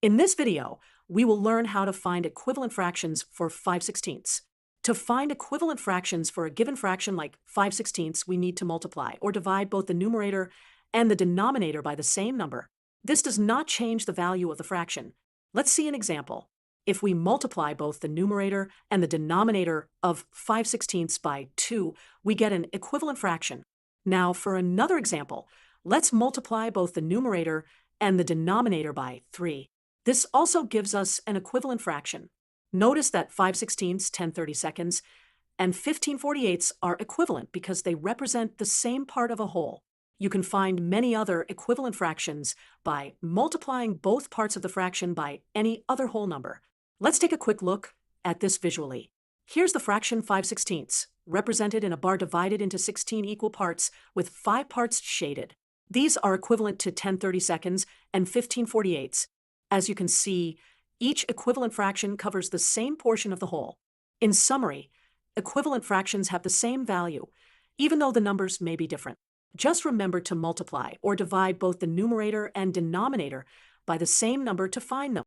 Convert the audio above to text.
In this video, we will learn how to find equivalent fractions for 5/16. To find equivalent fractions for a given fraction like 5/16, we need to multiply or divide both the numerator and the denominator by the same number. This does not change the value of the fraction. Let's see an example. If we multiply both the numerator and the denominator of 5/16 by 2, we get an equivalent fraction. Now for another example, let's multiply both the numerator and the denominator by 3. This also gives us an equivalent fraction. Notice that 5/16, 10/32, and 15/48 are equivalent because they represent the same part of a whole. You can find many other equivalent fractions by multiplying both parts of the fraction by any other whole number. Let's take a quick look at this visually. Here's the fraction 5/16, represented in a bar divided into 16 equal parts with 5 parts shaded. These are equivalent to 10/32 and 15/48. As you can see, each equivalent fraction covers the same portion of the whole. In summary, equivalent fractions have the same value, even though the numbers may be different. Just remember to multiply or divide both the numerator and denominator by the same number to find them.